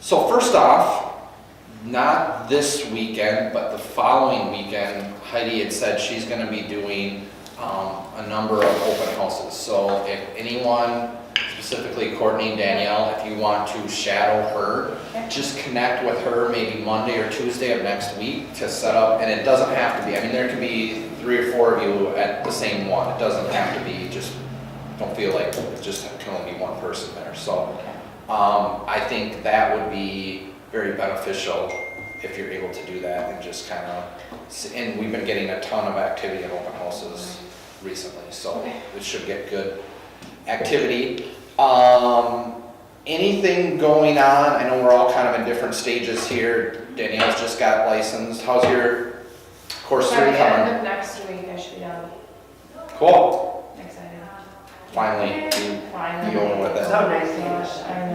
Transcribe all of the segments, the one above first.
So first off, not this weekend, but the following weekend, Heidi had said she's gonna be doing a number of open houses. So if anyone, specifically Courtney and Danielle, if you want to shadow her, just connect with her maybe Monday or Tuesday of next week to set up, and it doesn't have to be, I mean, there can be 3 or 4 of you at the same one. It doesn't have to be, just don't feel like it just can only be one person there. So I think that would be very beneficial if you're able to do that and just kind of, and we've been getting a ton of activity at open houses recently, so it should get good activity. Anything going on? I know we're all kind of in different stages here. Danielle's just got licensed. How's your course 3 By the end coming? of next week, I should be done. Cool. Excited. Finally, Finally. you over with it. So nice to Gosh, I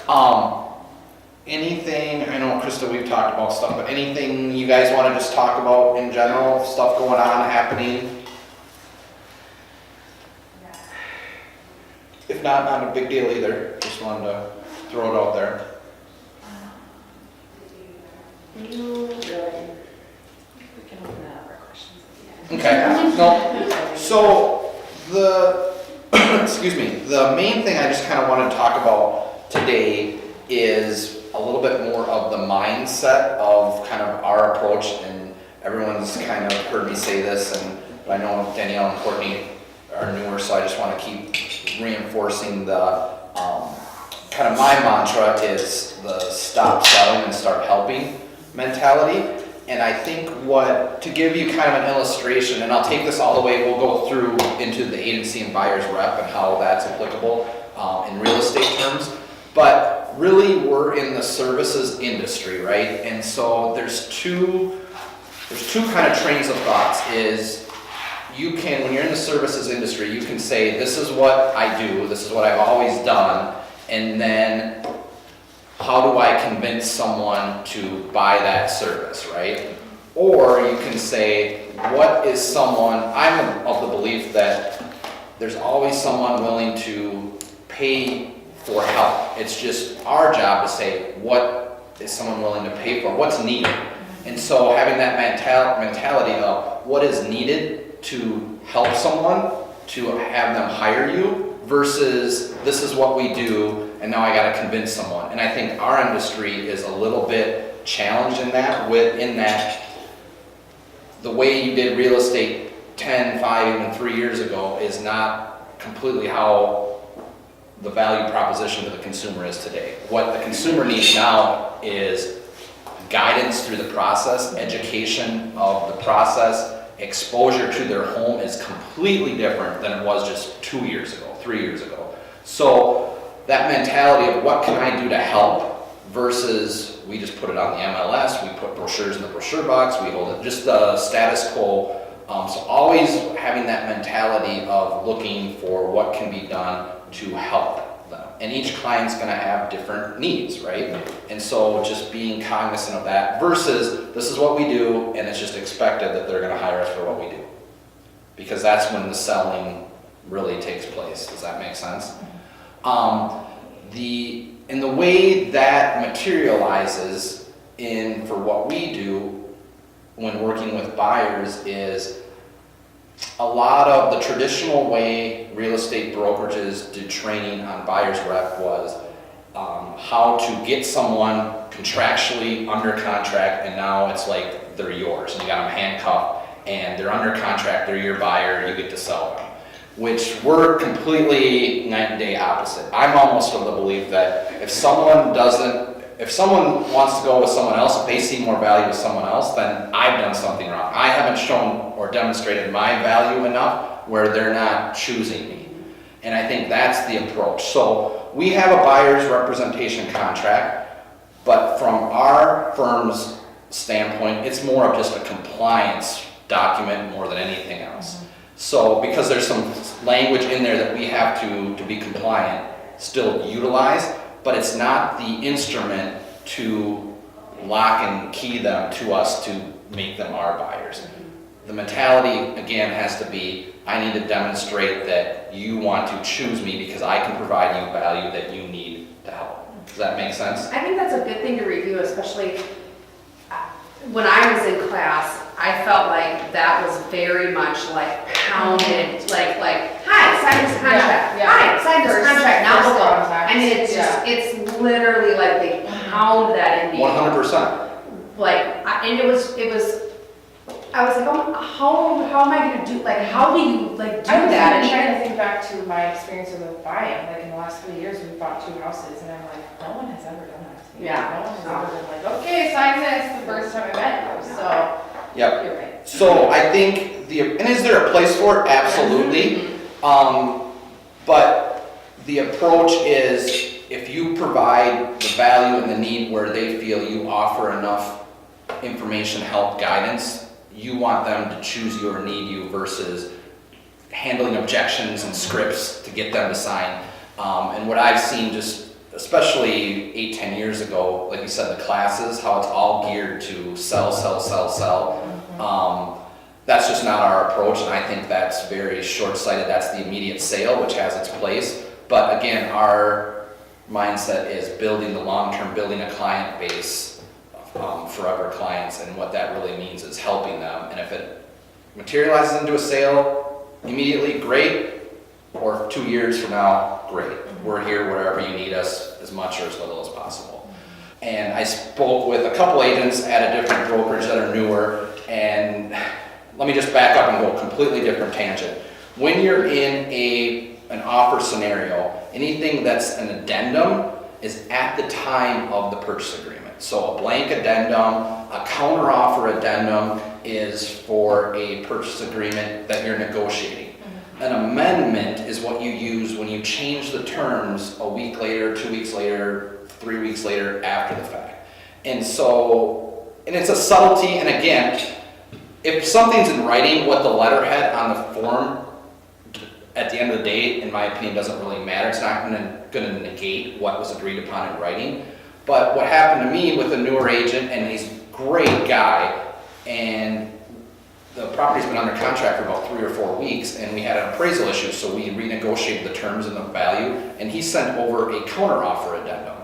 know. Anything, I know Krista, we've talked about stuff, but anything you guys want to just talk about in general, stuff going on, happening? If not a big deal either. Just wanted to throw it out there. You really, We can open that up for questions at the end. Okay, no, so excuse me, the main thing I just kind of wanted to talk about today is a little bit more of the mindset of kind of our approach, and everyone's kind of heard me say this, and I know Danielle and Courtney are newer, so I just want to keep reinforcing the, kind of my mantra is the stop selling and start helping mentality. And I think to give you kind of an illustration, and I'll take this all the way, we'll go through into the agency and buyer's rep and how that's applicable in real estate terms. But really, we're in the services industry, right? And so there's two kind of trains of thoughts. Is you can, when you're in the services industry, you can say, this is what I do, this is what I've always done, and then how do I convince someone to buy that service, right? Or you can say, what is someone, I'm of the belief that there's always someone willing to pay for help. It's just our job to say, what is someone willing to pay for? What's needed? And so having that mentality of what is needed to help someone, to have them hire you, versus this is what we do, and now I gotta convince someone. And I think our industry is a little bit challenged in that, the way you did real estate 10, 5, even 3 years ago is not completely how the value proposition to the consumer is today. What the consumer needs now is guidance through the process, education of the process, exposure to their home is completely different than it was just 2 years ago, 3 years ago. So that mentality of what can I do to help versus we just put it on the MLS, we put brochures in the brochure box, we hold it, just the status quo. So always having that mentality of looking for what can be done to help them. And each client's gonna have different needs, right? And so just being cognizant of that versus this is what we do and it's just expected that they're gonna hire us for what we do. Because that's when the selling really takes place. Does that make sense? And the way that materializes for what we do when working with buyers is a lot of the traditional way real estate brokerages did training on buyer's rep was how to get someone contractually under contract, and now it's like they're yours and you got them handcuffed and they're under contract, they're your buyer, you get to sell them. Which we're completely night and day opposite. I'm almost of the belief that if someone wants to go with someone else, if they see more value with someone else, then I've done something wrong. I haven't shown or demonstrated my value enough where they're not choosing me. And I think that's the approach. So we have a buyer's representation contract, but from our firm's standpoint, it's more of just a compliance document more than anything else. So because there's some language in there that we have to be compliant, still utilize, but it's not the instrument to lock and key them to us to make them our buyers. The mentality, again, has to be, I need to demonstrate that you want to choose me because I can provide you value that you need to help. Does that make sense? I think that's a good thing to review, especially when I was in class. I felt like that was very much like pounded, like, hi, sign this contract. Yeah. Hi, sign this First- contract, now first we'll go. contact. I mean, it's just, it's literally like they pound that in me. 100%. Like, and it was, I was like, oh, how am I gonna do, like, how do you, like, do I was that? even trying to think back to my experiences with buying, like in the last 3 years, we bought 2 houses, and I'm like, no one has ever done that to me. Yeah. No one has ever been like, okay, sign this the first time I met you, so, Yep. you're right. So I think and is there a place for it? Absolutely. But the approach is if you provide the value and the need where they feel you offer enough information, help, guidance, you want them to choose you or need you versus handling objections and scripts to get them to sign. And what I've seen just, especially 8-10 years ago, like you said, the classes, how it's all geared to sell. That's just not our approach, and I think that's very short-sighted. That's the immediate sale, which has its place. But again, our mindset is building the long-term, building a client base, forever clients, and what that really means is helping them. And if it materializes into a sale immediately, great, or 2 years from now, great. We're here wherever you need us, as much or as little as possible. And I spoke with a couple agents at a different brokerage that are newer, and let me just back up and go a completely different tangent. When you're in an offer scenario, anything that's an addendum is at the time of the purchase agreement. So a blank addendum, a counteroffer addendum is for a purchase agreement that you're negotiating. An amendment is what you use when you change the terms a week later, 2 weeks later, 3 weeks later after the fact. And it's a subtlety, and again, if something's in writing, what the letterhead on the form at the end of the day, in my opinion, doesn't really matter. It's not gonna negate what was agreed upon in writing. But what happened to me with a newer agent, and he's a great guy, and the property's been under contract for about 3 or 4 weeks, and we had an appraisal issue, so we renegotiated the terms and the value, and he sent over a counteroffer addendum,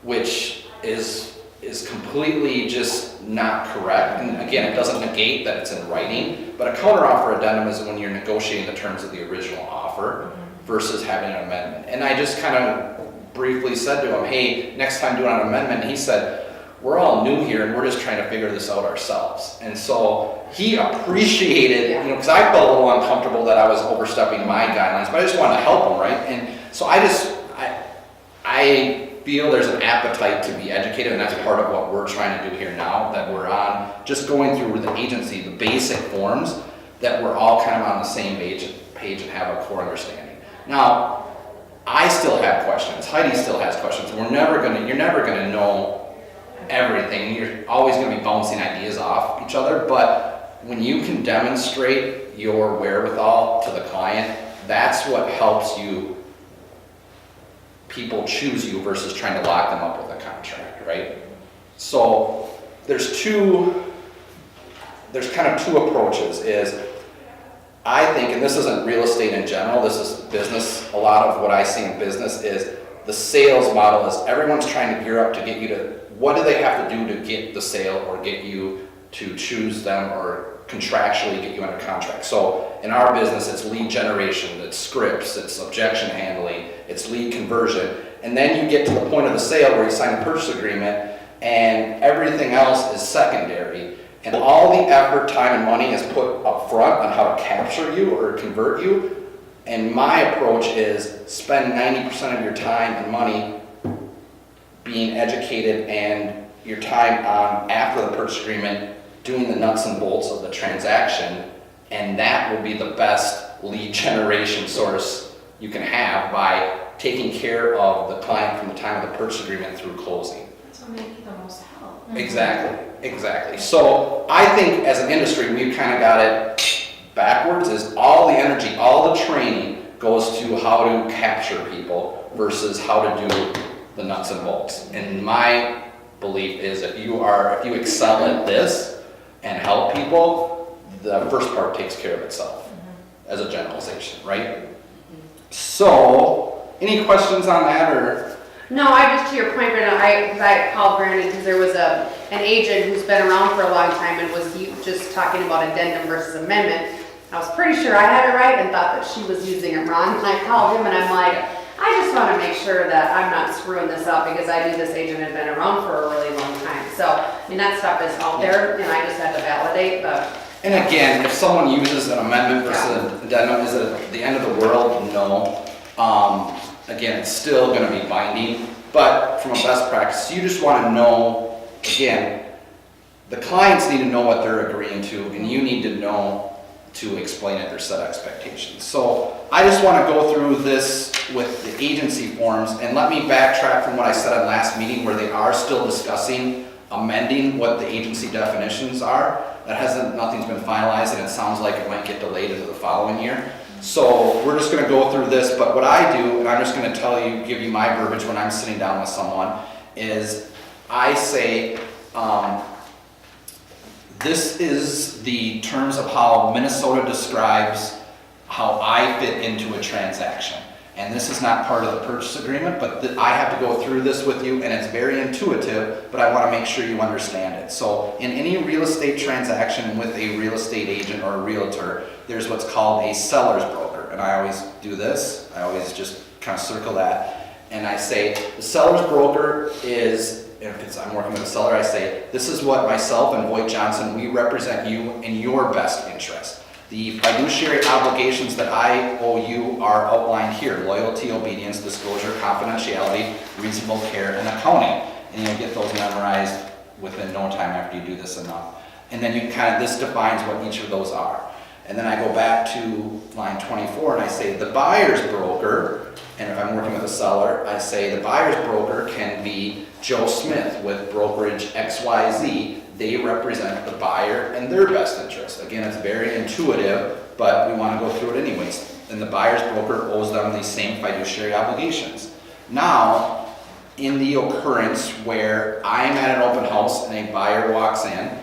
which is completely just not correct. And again, it doesn't negate that it's in writing, but a counteroffer addendum is when you're negotiating the terms of the original offer versus having an amendment. And I just kind of briefly said to him, hey, next time do an amendment. And he said, we're all new here and we're just trying to figure this out ourselves. And so he appreciated, because I felt a little uncomfortable that I was overstepping my guidelines, but I just wanted to help him, right? And so I feel there's an appetite to be educated, and that's part of what we're trying to do here now, that we're on, just going through with the agency, the basic forms, that we're all kind of on the same page and have a core understanding. Now, I still have questions, Heidi still has questions, you're never gonna know everything, you're always gonna be bouncing ideas off each other, but when you can demonstrate your wherewithal to the client, that's what helps people choose you versus trying to lock them up with a contract, right? So there's kind of two approaches. Is I think, and this isn't real estate in general, this is business. A lot of what I see in business is the sales model is everyone's trying to gear up to get you to, what do they have to do to get the sale or get you to choose them or contractually get you under contract. So in our business, it's lead generation, it's scripts, it's objection handling, it's lead conversion. And then you get to the point of the sale where you sign the purchase agreement and everything else is secondary. And all the effort, time, and money is put up front on how to capture you or convert you. And my approach is spend 90% of your time and money being educated and your time on after the purchase agreement doing the nuts and bolts of the transaction, and that will be the best lead generation source you can have by taking care of the client from the time of the purchase agreement through closing. That's what makes you the most help. Exactly. So I think as an industry, we've kind of got it backwards, is all the energy, all the training goes to how to capture people versus how to do the nuts and bolts. And my belief is if you excel at this and help people, the first part takes care of itself as a generalization, right? So, any questions on that or? No, I just, to your point, Brandon, I called Brandon because there was an agent who's been around for a long time and was just talking about addendum versus amendment. I was pretty sure I had it right and thought that she was using it wrong. And I called him and I'm like, I just want to make sure that I'm not screwing this up because I knew this agent had been around for a really long time. So, I mean, that stuff is out there and I just had to validate, but. And again, if someone uses an amendment versus an addendum, is it the end of the world? No. Again, it's still going to be binding, but from a best practice, you just want to know, again, the clients need to know what they're agreeing to, and you need to know to explain it or set expectations. So I just want to go through this with the agency forms, and let me backtrack from what I said at last meeting where they are still discussing amending what the agency definitions are. Nothing's been finalized, and it sounds like it might get delayed into the following year. So we're just going to go through this, but what I do, and I'm just going to give you my verbiage when I'm sitting down with someone, is I say, this is the terms of how Minnesota describes how I fit into a transaction. And this is not part of the purchase agreement, but I have to go through this with you, and it's very intuitive, but I want to make sure you understand it. So in any real estate transaction with a real estate agent or a realtor, there's what's called a seller's broker. And I always do this. I always just kind of circle that. And I say, the seller's broker is, if I'm working with a seller, I say, this is what myself and VoigtJohnson, we represent you in your best interest. The fiduciary obligations that I owe you are outlined here: loyalty, obedience, disclosure, confidentiality, reasonable care, and accounting. And you'll get those memorized within no time after you do this enough. And then you this defines what each of those are. And then I go back to line 24 and I say the buyer's broker, and if I'm working with a seller, I say the buyer's broker can be Joe Smith with brokerage XYZ. They represent the buyer and their best interest. Again, it's very intuitive, but we want to go through it anyways. And the buyer's broker owes them these same fiduciary obligations. Now, in the occurrence where I'm at an open house and a buyer walks in,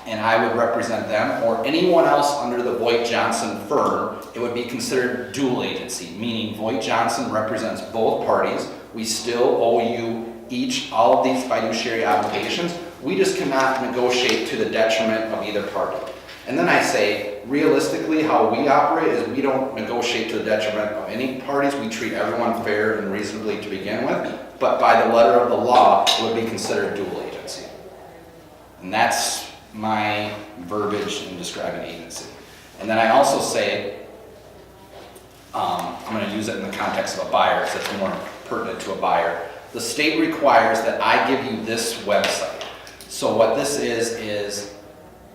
and I would represent them or anyone else under the VoigtJohnson firm, it would be considered dual agency, meaning VoigtJohnson represents both parties. We still owe you each all of these fiduciary obligations. We just cannot negotiate to the detriment of either party. And then I say, realistically, how we operate is we don't negotiate to the detriment of any parties. We treat everyone fair and reasonably to begin with, but by the letter of the law, it would be considered dual agency. And that's my verbiage in describing agency. And then I also say, I'm going to use it in the context of a buyer, because it's more pertinent to a buyer. The state requires that I give you this website. So what this is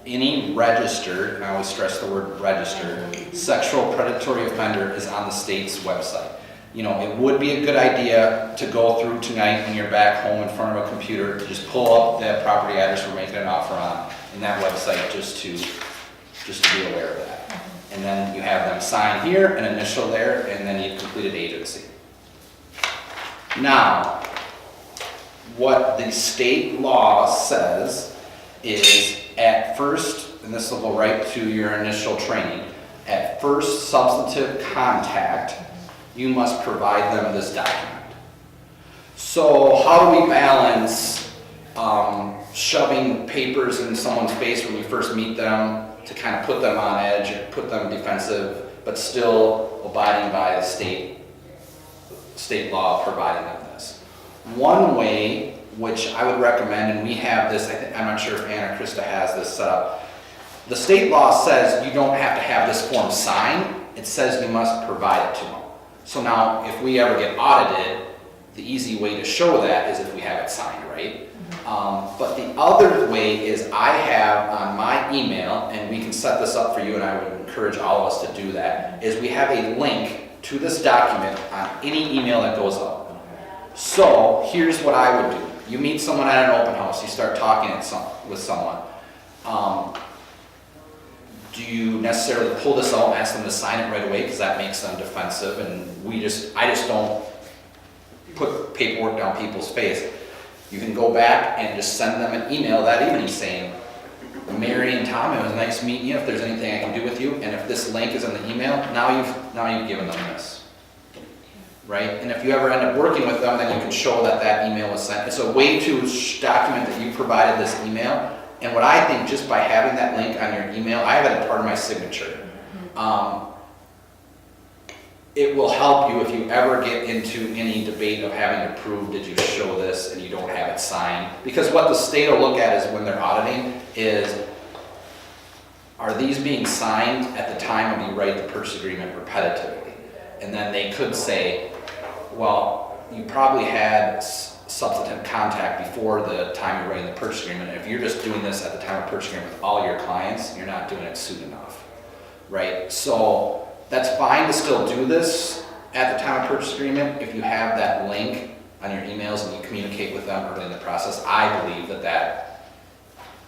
any registered, and I always stress the word registered, sexual predatory offender is on the state's website. You know, it would be a good idea to go through tonight when you're back home in front of a computer, to just pull up the property address we're making an offer on in that website, just to be aware of that. And then you have them sign here, an initial there, and then you've completed agency. Now, what the state law says is at first, and this will go right to your initial training, at first substantive contact, you must provide them this document. So how do we balance shoving papers in someone's face when you first meet them to kind of put them on edge or put them defensive, but still abiding by the state law providing them this? One way, which I would recommend, and we have this, I'm not sure if Anna Krista has this set up. The state law says you don't have to have this form signed. It says you must provide it to them. So now, if we ever get audited, the easy way to show that is if we have it signed, right? But the other way is I have on my email, and we can set this up for you, and I would encourage all of us to do that, is we have a link to this document on any email that goes up. So here's what I would do. You meet someone at an open house, you start talking with someone. Do you necessarily pull this out and ask them to sign it right away because that makes them defensive, and I just don't put paperwork down people's face. You can go back and just send them an email that evening saying, Mary and Tom, it was nice meeting you. If there's anything I can do with you, and if this link is in the email, now you've given them this. right? And if you ever end up working with them, then you can show that that email was sent. It's a way to document that you provided this email. And what I think, just by having that link on your email, I have it as part of my signature. It will help you if you ever get into any debate of having to prove, did you show this, and you don't have it signed. Because what the state will look at is when they're auditing is, are these being signed at the time when you write the purchase agreement repetitively? And then they could say, well, you probably had substantive contact before the time you're writing the purchase agreement. If you're just doing this at the time of purchase agreement with all your clients, you're not doing it soon enough, right? So that's fine to still do this at the time of purchase agreement if you have that link on your emails and you communicate with them early in the process. I believe that that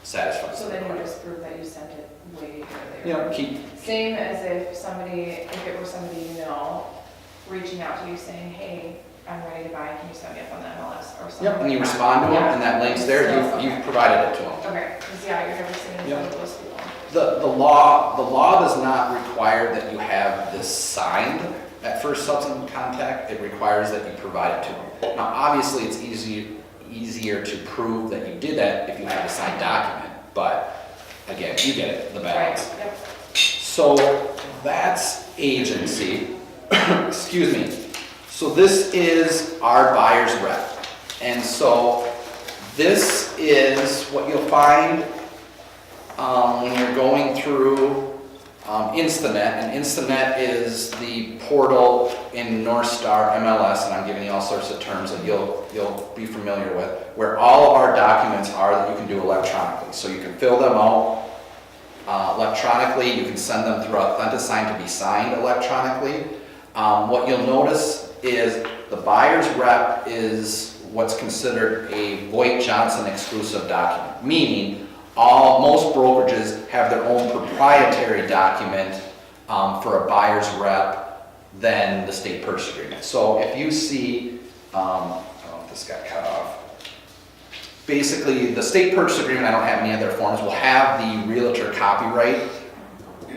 satisfies. So the then you requirement. just prove that you sent it way earlier. You know, keep, Same as if it were somebody you know, reaching out to you saying, hey, I'm ready to buy, can you set me up on the MLS or something? yep, and you like that. respond to them, Yeah. and that link's there, So, you've provided it to them. Okay, because yeah, you're never seeing Yep. one of those people. The law does not require that you have this signed at first substantive contact. It requires that you provide it to them. Now, obviously, it's easier to prove that you did that if you have a signed document, but again, you get it, the balance. Right, yep. So that's agency. Excuse me. So this is our buyer's rep. And so this is what you'll find when you're going through Instanet. And Instanet is the portal in North Star MLS, and I'm giving you all sorts of terms that you'll be familiar with, where all of our documents are that you can do electronically. So you can fill them out electronically, you can send them through AuthentiSign to be signed electronically. What you'll notice is the buyer's rep is what's considered a VoigtJohnson exclusive document, meaning most brokerages have their own proprietary document for a buyer's rep than the state purchase agreement. So if you see, I don't know if this got cut off. Basically, the state purchase agreement, I don't have any other forms, will have the realtor copyright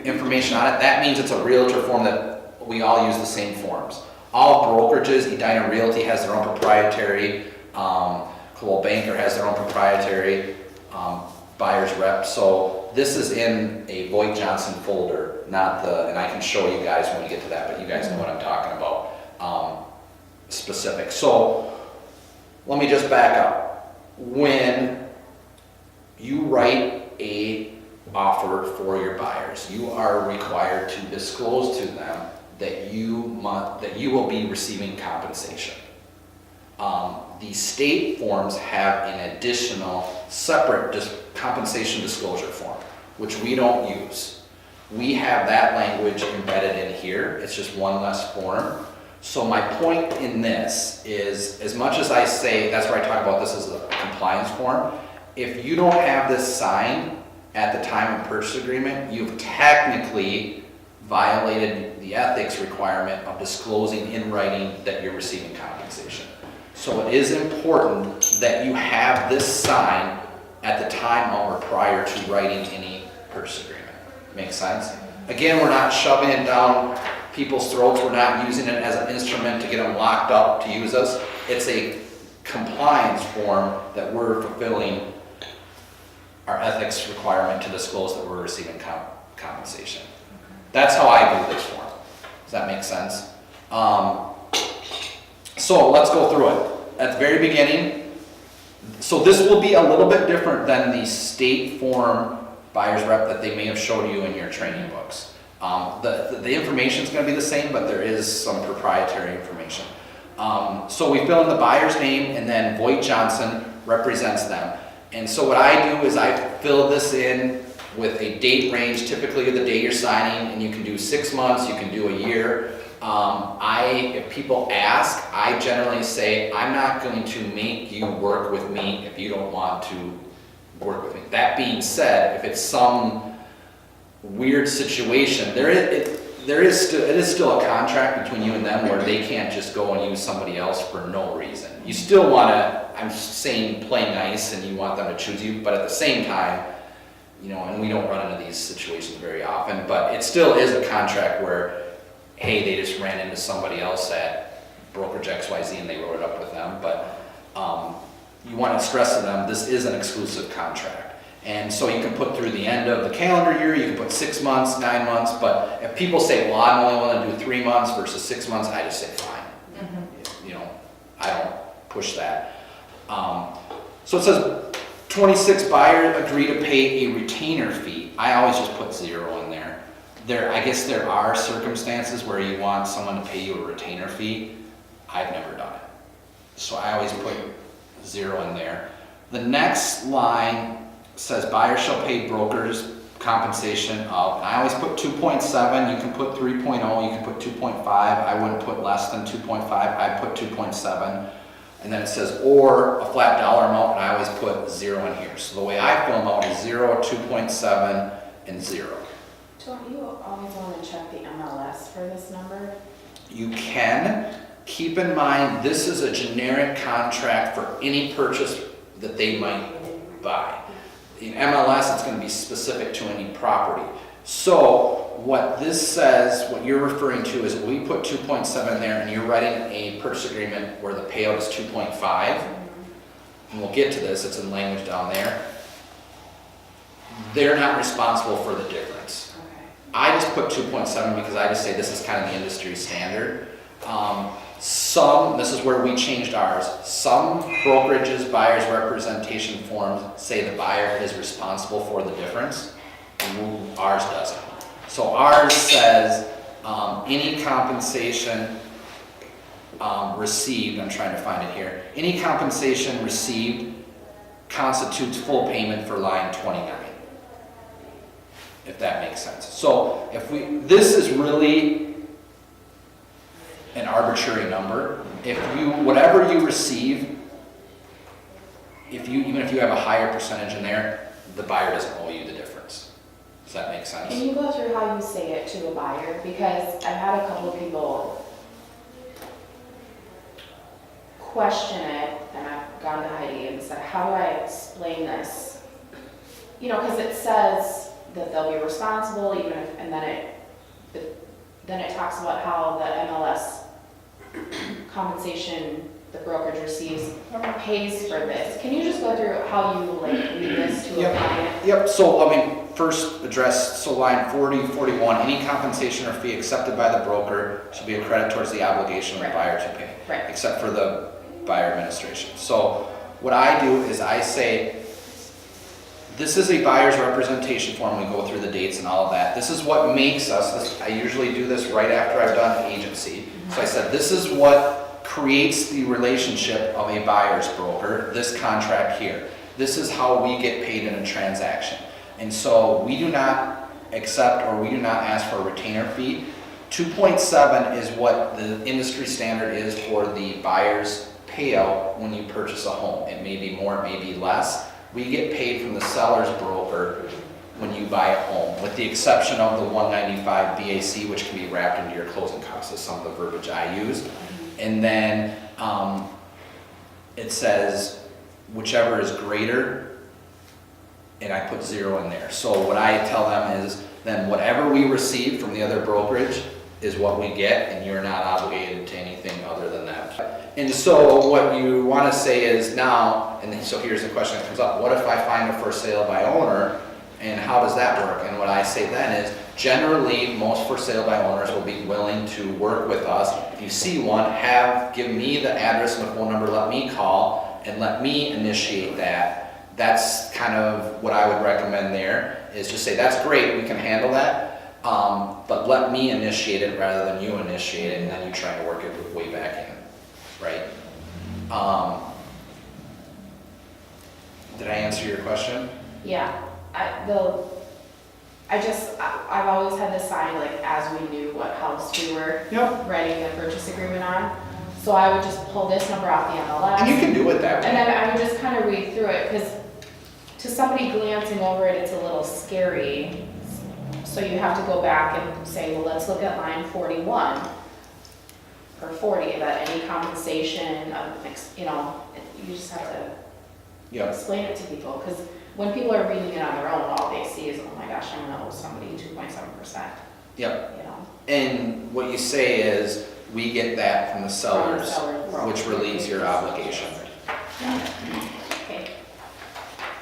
information on it. That means it's a realtor form that we all use the same forms. All brokerages, Edina Realty has their own proprietary, Coldwell Banker has their own proprietary buyer's rep. So this is in a VoigtJohnson folder, not and I can show you guys when we get to that, but you guys know what I'm talking about, specific. So let me just back up. When you write a offer for your buyers, you are required to disclose to them that you will be receiving compensation. The state forms have an additional separate compensation disclosure form, which we don't use. We have that language embedded in here. It's just one less form. So my point in this is, as much as I say, that's where I talk about this as a compliance form, if you don't have this signed at the time of purchase agreement, you've technically violated the ethics requirement of disclosing in writing that you're receiving compensation. So it is important that you have this signed at the time of or prior to writing any purchase agreement. Make sense? Again, we're not shoving it down people's throats. We're not using it as an instrument to get them locked up to use us. It's a compliance form that we're fulfilling our ethics requirement to disclose that we're receiving compensation. That's how I do this form. Does that make sense? So let's go through it. At the very beginning, so this will be a little bit different than the state form buyer's rep that they may have showed you in your training books. The information is going to be the same, but there is some proprietary information. So we fill in the buyer's name, and then VoigtJohnson represents them. And so what I do is I fill this in with a date range, typically the day you're signing, and you can do 6 months, you can do a year. If people ask, I generally say, I'm not going to make you work with me if you don't want to work with me. That being said, if it's some weird situation, it is still a contract between you and them where they can't just go and use somebody else for no reason. You still want to, I'm saying play nice and you want them to choose you, but at the same time, and we don't run into these situations very often, but it still is a contract where, hey, they just ran into somebody else at brokerage XYZ and they wrote it up with them, but you want to stress to them, this is an exclusive contract. And so you can put through the end of the calendar year, you can put 6 months, 9 months, but if people say, well, I'm only want to do 3 months versus 6 months, I just say fine. You know, I don't push that. So it says 26 buyers agree to pay a retainer fee. I always just put 0 in there. I guess there are circumstances where you want someone to pay you a retainer fee. I've never done it. So I always put 0 in there. The next line says buyers shall pay brokers compensation of, and I always put 2.7, you can put 3.0, you can put 2.5, I wouldn't put less than 2.5, I put 2.7. And then it says, or a flat dollar amount, and I always put 0 in here. So the way I fill them out is 0, 2.7, and 0. Don't you always want to check the MLS for this number? You can. Keep in mind, this is a generic contract for any purchase that they might buy. In MLS, it's going to be specific to any property. So what this says, what you're referring to is we put 2.7 there and you're writing a purchase agreement where the payout is 2.5. And we'll get to this, it's in language down there. They're not responsible for the difference. Okay. I just put 2.7 because I just say this is kind of the industry standard. This is where we changed ours. Some brokerages, buyer's representation forms say the buyer is responsible for the difference, and ours doesn't. So ours says any compensation received, I'm trying to find it here, any compensation received constitutes full payment for line 29. If that makes sense. So this is really an arbitrary number. Whatever you receive, even if you have a higher percentage in there, the buyer doesn't owe you the difference. Does that make sense? Can you go through how you say it to a buyer? Because I've had a couple of people question it, and I've gone to Heidi and said, how do I explain this? You know, because it says that they'll be responsible, even if, and then it talks about how the MLS compensation the brokerage receives pays for this. Can you just go through how you read this to a client? Yep, so let me first address, so line 40, 41, any compensation or fee accepted by the broker shall be a credit towards the obligation of the buyer to pay, except for the buyer administration. So what I do is I say, this is a buyer's representation form. We go through the dates and all of that. This is what makes us, I usually do this right after I've done agency. So I said, this is what creates the relationship of a buyer's broker, this contract here. This is how we get paid in a transaction. And so we do not accept or we do not ask for a retainer fee. 2.7 is what the industry standard is for the buyer's payout when you purchase a home. It may be more, it may be less. We get paid from the seller's broker when you buy a home, with the exception of the 195 BAC, which can be wrapped into your closing costs, is some of the verbiage I use. And then it says whichever is greater, and I put 0 in there. So what I tell them is then whatever we receive from the other brokerage is what we get, and you're not obligated to anything other than that. And so what you want to say is now, and so here's the question that comes up, what if I find a for sale by owner, and how does that work? And what I say then is, generally, most for sale by owners will be willing to work with us. If you see one, give me the address and the phone number, let me call, and let me initiate that. That's kind of what I would recommend there, is just say, that's great, we can handle that, but let me initiate it rather than you initiate it, and then you try to work it way back in, right? Did I answer your question? Yeah. I've always had this sign like as we knew what house we were writing the purchase agreement on. So I would just pull this number off the MLS. And you can do it that way. And then I would just kind of read through it, because to somebody glancing over it, it's a little scary. So you have to go back and say, well, let's look at line 41 or 40, that any compensation, you just have to explain it to people, because when people are reading it on their own, all they see is, oh my gosh, I'm gonna owe somebody 2.7%. Yep. You know. And what you say is, we get that from the sellers, seller. which relieves your obligation. Okay.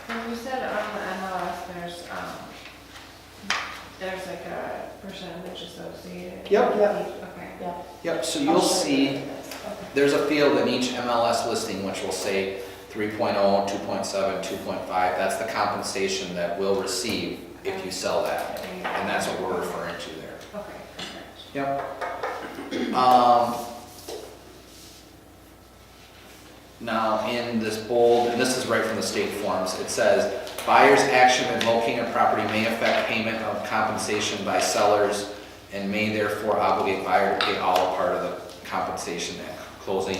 And you said on the MLS, there's like a percentage associated. Yep. Okay. Yep, so you'll see, there's a field in each MLS listing which will say 3.0, 2.7, 2.5, that's the compensation that we'll receive if you sell that. And that's what we're referring to there. Okay, perfect. Yep. Now, in this bold, and this is right from the state forms, it says, buyer's action in locating a property may affect payment of compensation by sellers and may therefore obligate buyer to pay all or part of the compensation at closing.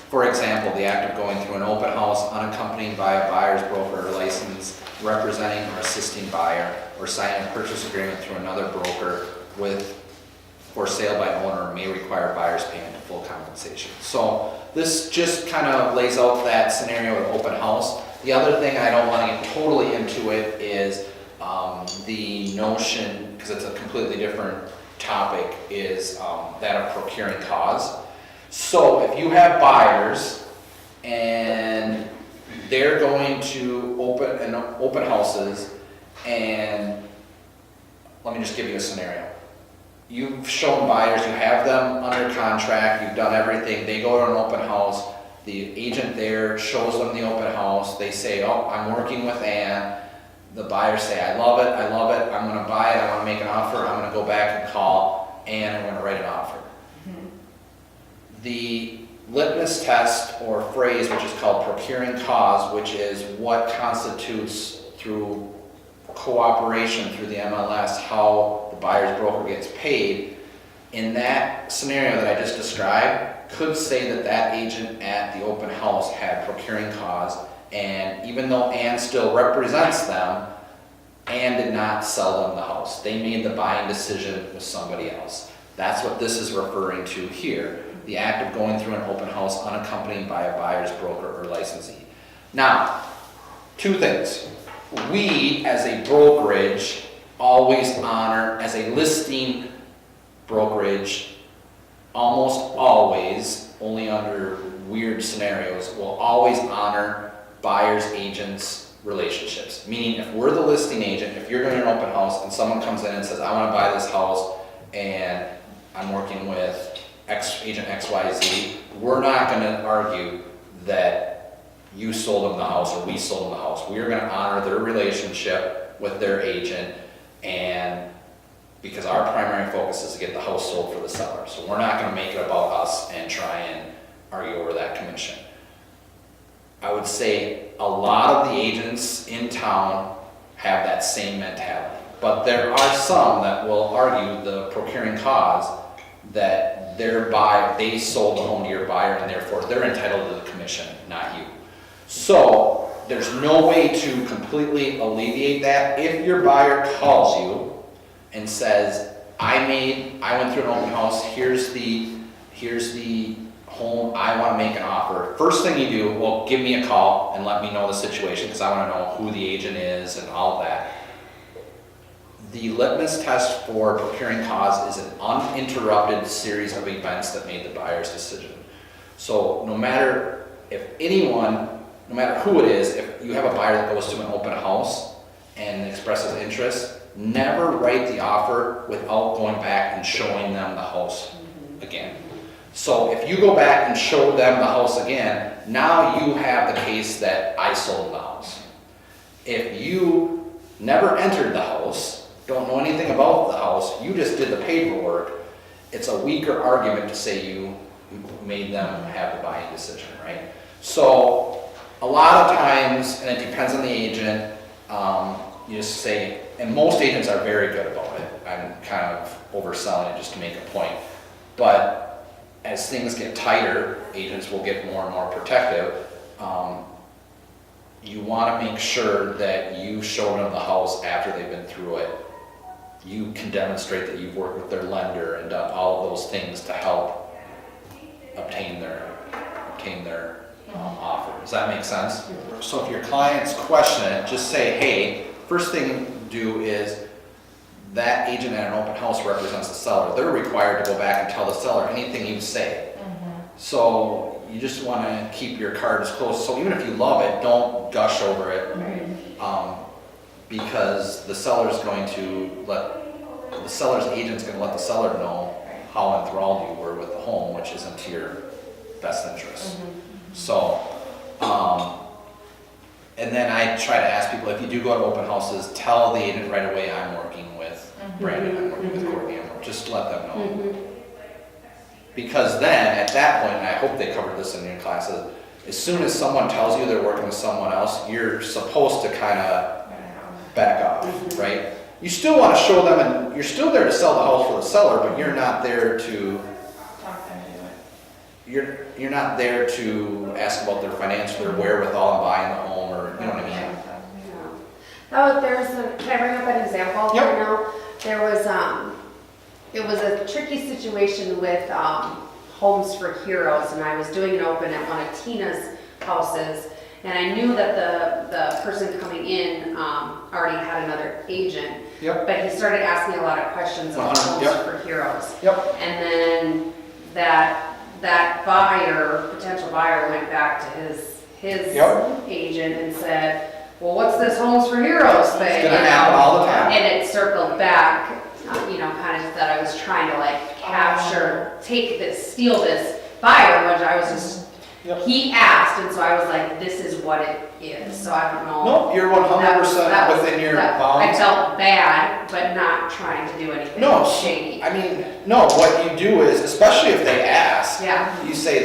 For example, the act of going through an open house unaccompanied by a buyer's broker or license representing or assisting buyer, or signing a purchase agreement through another broker with for sale by owner may require buyer's payment of full compensation. So this just kind of lays out that scenario with open house. The other thing, I don't want to get totally into it, is the notion, because it's a completely different topic, is that of procuring cause. So if you have buyers and they're going to open houses, and let me just give you a scenario. You've shown buyers, you have them under contract, you've done everything, they go to an open house, the agent there shows them the open house, they say, oh, I'm working with Ann. The buyers say, I love it, I'm gonna buy it, I wanna make an offer, I'm gonna go back and call Ann, I'm gonna write an offer. The litmus test or phrase, which is called procuring cause, which is what constitutes through cooperation through the MLS, how the buyer's broker gets paid, in that scenario that I just described, could say that that agent at the open house had procuring cause, and even though Ann still represents them, Ann did not sell them the house. They made the buying decision with somebody else. That's what this is referring to here, the act of going through an open house unaccompanied by a buyer's broker or licensee. Now, two things. We, as a brokerage, always honor, as a listing brokerage, almost always, only under weird scenarios, will always honor buyer's agents' relationships. Meaning, if we're the listing agent, if you're doing an open house and someone comes in and says, I want to buy this house and I'm working with agent XYZ, we're not going to argue that you sold them the house or we sold them the house. We're going to honor their relationship with their agent, and because our primary focus is to get the house sold for the seller. So we're not going to make it about us and try and argue over that commission. I would say a lot of the agents in town have that same mentality, but there are some that will argue the procuring cause, that they sold the home to your buyer and therefore they're entitled to the commission, not you. So there's no way to completely alleviate that. If your buyer calls you and says, I went through an open house, here's the home, I want to make an offer. First thing you do, well, give me a call and let me know the situation, because I want to know who the agent is and all of that. The litmus test for procuring cause is an uninterrupted series of events that made the buyer's decision. So no matter who it is, if you have a buyer that goes to an open house and expresses interest, never write the offer without going back and showing them the house again. So if you go back and show them the house again, now you have the case that I sold the house. If you never entered the house, don't know anything about the house, you just did the paperwork, it's a weaker argument to say you made them have the buying decision, right? So a lot of times, and it depends on the agent, you just say, and most agents are very good about it. I'm kind of overselling it just to make a point. But as things get tighter, agents will get more and more protective. You want to make sure that you show them the house after they've been through it. You can demonstrate that you've worked with their lender and done all of those things to help obtain their offer. Does that make sense? So if your clients question it, just say, hey, first thing to do is that agent at an open house represents the seller. They're required to go back and tell the seller anything you say. So you just want to keep your cards close. So even if you love it, don't gush over it. Because the seller's agent's going to let the seller know how enthralled you were with the home, which isn't to your best interest. So, and then I try to ask people, if you do go to open houses, tell the agent right away, I'm working with Brandon, I'm working with Courtney, just let them know. Because then, at that point, and I hope they covered this in your classes, as soon as someone tells you they're working with someone else, you're supposed to kind of back off, right? You still want to show them, and you're still there to sell the house for the seller, but you're not there to, you're not there to ask about their financial, their wherewithal in buying the home, or, you know what I mean? Oh, can I bring up an example Yep. right now? There was, it was a tricky situation with, Homes for Heroes, and I was doing an open at one of Tina's houses, and I knew that the person coming in, already had another agent. Yep. But he started asking a lot of questions about Homes Yep. for Heroes. Yep. And then that buyer, potential buyer, went back to his Yep. agent and said, well, what's this Homes for Heroes thing? It's gonna happen all the time. And it circled back, kind of that I was trying to like capture, steal this buyer, which I was just, Yep. he asked, and so I was like, this is what it is, so I don't know. Nope, you're 100% That was- within your I bounds. felt bad, but not trying to do anything No, shady. I mean, no, what you do is, especially if they ask, Yeah. you say,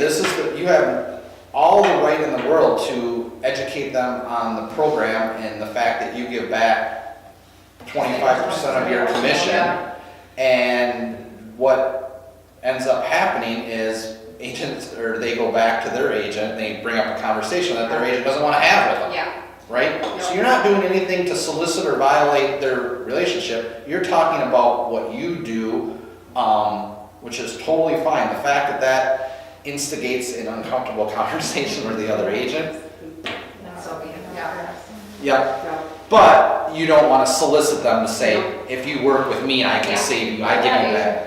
you have all the right in the world to educate them on the program and the fact that you give back 25% of your commission. Yeah. And what ends up happening is agents, or they go back to their agent, they bring up a conversation that their agent doesn't want to have with them. Yeah. Right? So you're not doing anything to solicit or violate their relationship. You're talking about what you do, which is totally fine. The fact that that instigates an uncomfortable conversation with the other agent. So, yeah. Yep. Yeah. But you don't want to solicit them to say, if you work with me, I can Yeah. save you, I give you that.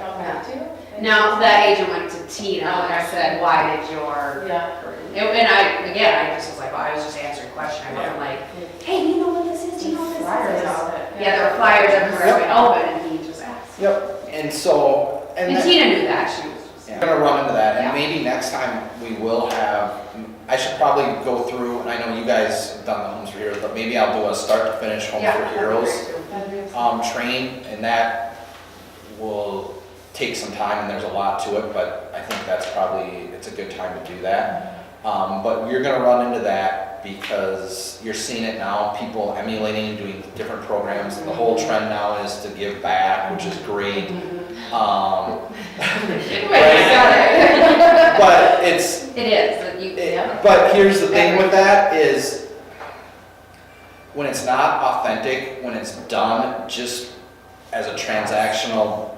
No, that agent went to Tina and I said, why did your, and I just was like, well, I was just answering a question. I wasn't like, hey, you know what this is, do you know what this is? Yeah, there were flyers everywhere, I went open and he just asked. Yep. And so, And Tina knew that, she was just. I'm gonna run into that, and Yeah. maybe next time we will have, I should probably go through, and I know you guys have done the Homes for Heroes, but maybe I'll do a start to finish Homes Yeah, for that'd be Heroes great too. train, and that will take some time, and there's a lot to it, but I think it's a good time to do that. But you're gonna run into that because you're seeing it now, people emulating, doing different programs. The whole trend now is to give back, which is great. But it's, It is, but here's the thing with that is, when it's not authentic, when it's done just as a transactional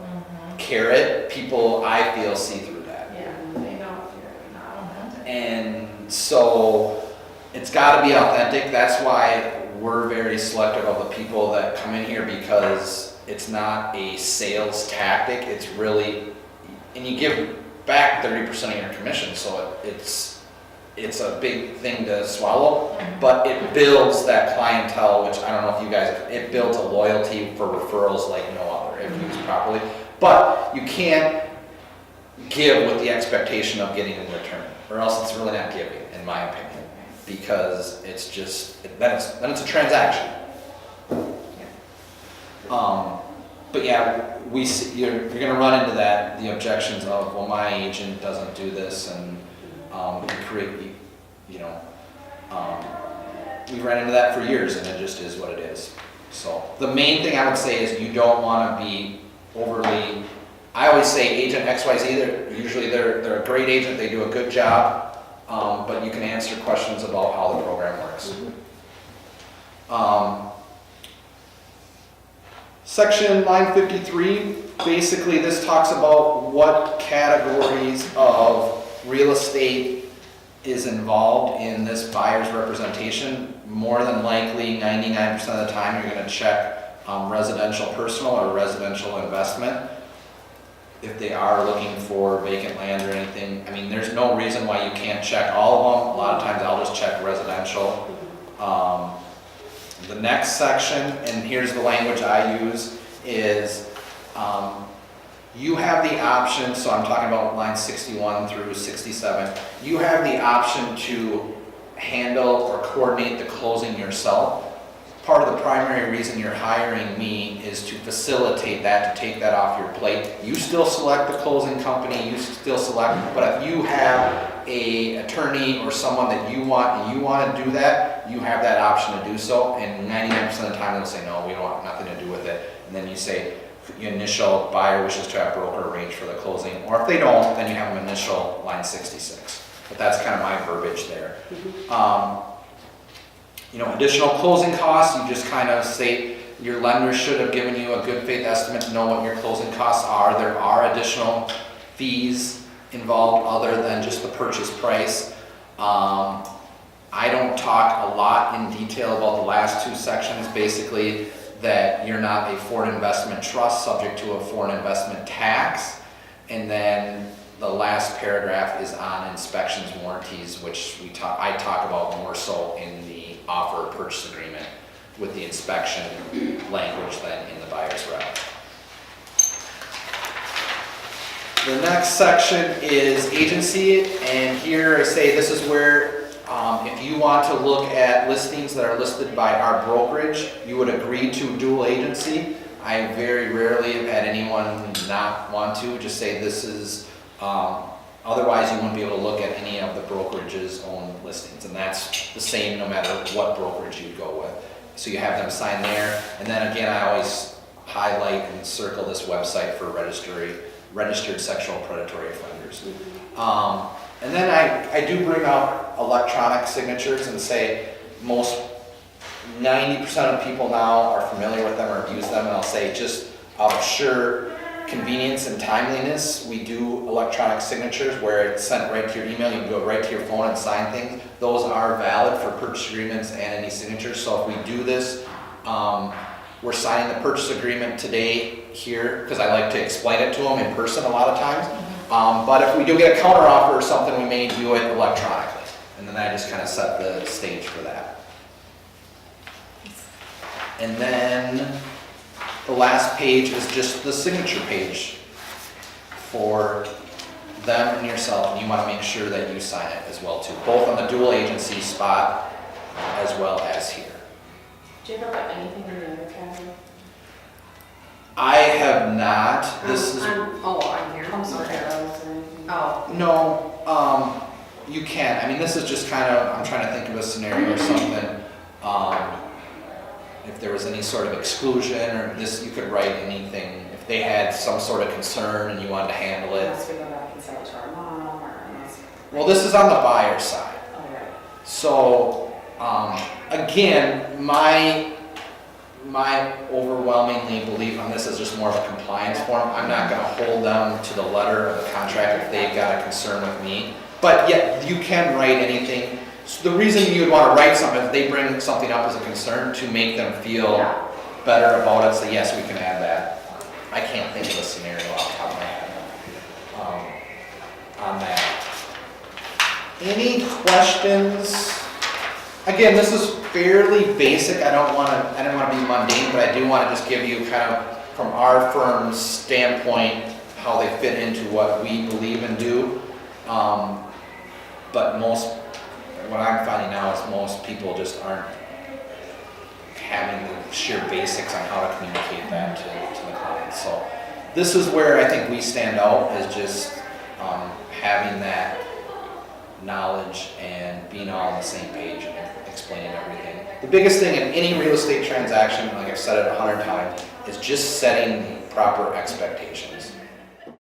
carrot, people, I feel, see through that. They don't, you're not authentic. And so it's got to be authentic. That's why we're very selective of the people that come in here, because it's not a sales tactic. It's really, and you give back 30% of your commission, so it's a big thing to swallow, but it builds that clientele, which I don't know if you guys, it builds a loyalty for referrals like no other if used properly. But you can't give with the expectation of getting in return, or else it's really not giving, in my opinion, because it's just, then it's a transaction. But yeah, you're gonna run into that, the objections of, well, my agent doesn't do this, and we ran into that for years, and it just is what it is. So the main thing I would say is you don't want to be overly, I always say agent XYZ, usually they're a great agent, they do a good job, but you can answer questions about how the program works. Section 953, basically this talks about what categories of real estate is involved in this buyer's representation. More than likely, 99% of the time, you're going to check residential personal or residential investment. If they are looking for vacant land or anything, I mean, there's no reason why you can't check all of them. A lot of times I'll just check residential. The next section, and here's the language I use, is you have the option, so I'm talking about line 61 through 67, you have the option to handle or coordinate the closing yourself. Part of the primary reason you're hiring me is to facilitate that, to take that off your plate. You still select the closing company, you still select, but if you have a attorney or someone that you want and you want to do that, you have that option to do so, and 99% of the time they'll say, no, we don't want nothing to do with it. And then you say, your initial buyer wishes to have broker arrange for the closing, or if they don't, then you have an initial line 66. But that's kind of my verbiage there. Additional closing costs, you just kind of state your lender should have given you a good faith estimate to know what your closing costs are. There are additional fees involved other than just the purchase price. I don't talk a lot in detail about the last two sections, basically that you're not a foreign investment trust subject to a foreign investment tax. And then the last paragraph is on inspections warranties, which I talk about more so in the offer or purchase agreement with the inspection language than in the buyer's rep. The next section is agency, and here I say this is where if you want to look at listings that are listed by our brokerage, you would agree to dual agency. I very rarely have had anyone not want to, just say this is, otherwise you wouldn't be able to look at any of the brokerage's own listings, and that's the same no matter what brokerage you go with. So you have them sign there, and then again I always highlight and circle this website for registered sexual predatory offenders. And then I do bring up electronic signatures and say most 90% of people now are familiar with them or have used them, and I'll say just out of sheer convenience and timeliness, we do electronic signatures where it's sent right to your email, you can go right to your phone and sign things. Those are valid for purchase agreements and any signatures, so if we do this, we're signing the purchase agreement today here, because I like to explain it to them in person a lot of times. But if we do get a counter offer or something, we may do it electronically. And then I just kind of set the stage for that. And then the last page is just the signature page for them and yourself, and you want to make sure that you sign it as well too, both on the dual agency spot as well as here. Do you ever put anything in the other category? I have not. This is I'm here. I'm sorry. Anything? Oh, no. You can. I mean, this is just kind of. I'm trying to think of a scenario or something. If there was any sort of exclusion or this, you could write anything. If they had some sort of concern and you wanted to handle it. Unless we go back and sell it to our mom or unless. Well, this is on the buyer side. Oh, right. So, again, my overwhelmingly belief on this is just more of a compliance form. I'm not going to hold them to the letter of the contract if they've got a concern with me. But yet, you can write anything. So the reason you would want to write something if they bring something up as a concern to make them feel better about it. So yes, we can add that. I can't think of a scenario off the top of my head on that. Any questions? Again, this is fairly basic. I don't want to be mundane, but I do want to just give you kind of from our firm's standpoint how they fit into what we believe and do. But what I'm finding now is most people just aren't having the sheer basics on how to communicate that to the clients. So this is where I think we stand out, is just having that knowledge and being all on the same page and explaining everything. The biggest thing in any real estate transaction, like I've said it 100 times, is just setting the proper expectations.